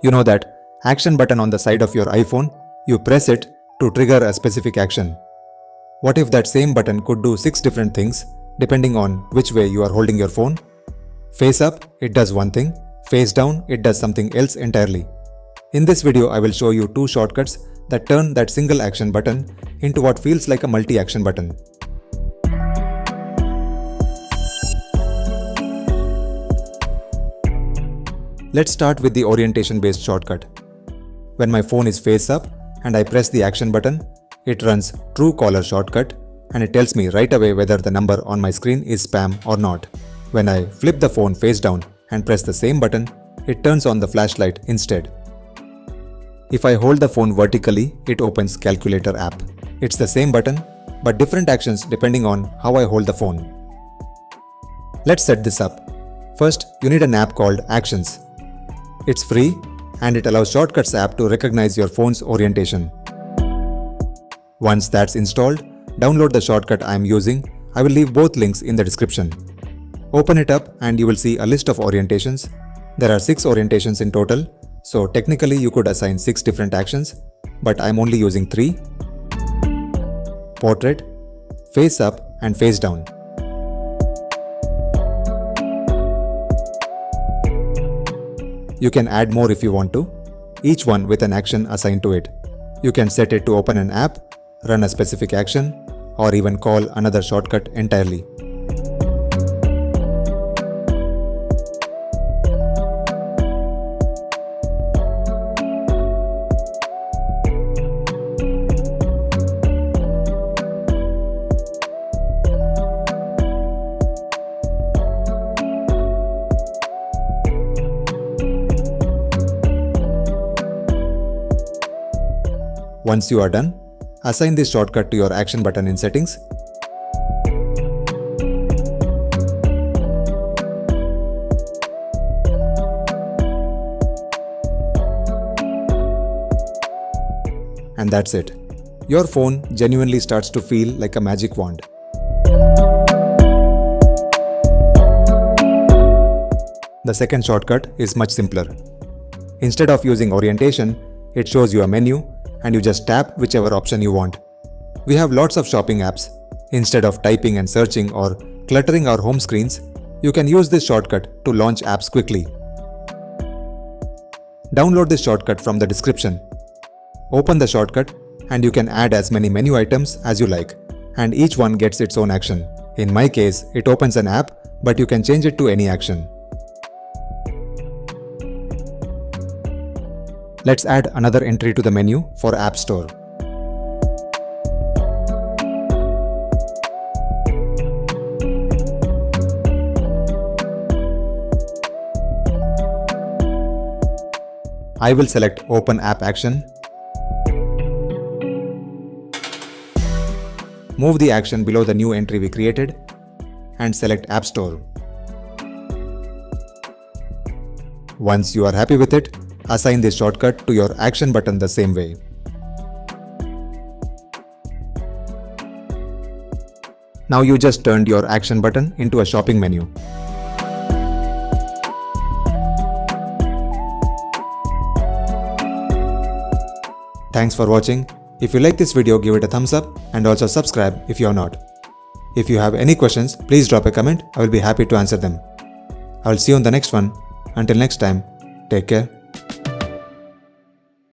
You know that action button on the side of your iPhone, you press it to trigger a specific action. What if that same button could do 6 different things depending on which way you are holding your phone? Face up, it does one thing. Face down, it does something else entirely. In this video, I will show you 2 shortcuts that turn that single action button into what feels like a multi-action button. Let's start with the orientation-based shortcut. When my phone is face up and I press the action button, it runs True Caller shortcut and it tells me right away whether the number on my screen is spam or not. When I flip the phone face down and press the same button, it turns on the flashlight instead. If I hold the phone vertically, it opens Calculator app. It's the same button, but different actions depending on how I hold the phone. Let's set this up. First, you need an app called Actions. It's free and it allows Shortcuts app to recognize your phone's orientation. Once that's installed, download the shortcut I am using. I will leave both links in the description. Open it up and you will see a list of orientations. There are 6 orientations in total, so technically you could assign 6 different actions, but I am only using 3. Portrait, face up and face down. You can add more if you want to, each one with an action assigned to it. You can set it to open an app, run a specific action, or even call another shortcut entirely. Once you are done, assign this shortcut to your action button in settings. And that's it. Your phone genuinely starts to feel like a magic wand. The second shortcut is much simpler. Instead of using orientation, it shows you a menu and you just tap whichever option you want. We have lots of shopping apps. Instead of typing and searching or cluttering our home screens, you can use this shortcut to launch apps quickly. Download this shortcut from the description. Open the shortcut and you can add as many menu items as you like, and each one gets its own action. In my case, it opens an app, but you can change it to any action. Let's add another entry to the menu for App Store. I will select Open App Action. Move the action below the new entry we created and select App Store. Once you are happy with it, assign this shortcut to your action button the same way. Now you just turned your action button into a shopping menu. Thanks for watching. If you like this video, give it a thumbs up and also subscribe if you are not. If you have any questions, please drop a comment. I will be happy to answer them. I will see you on the next one. Until next time, take care.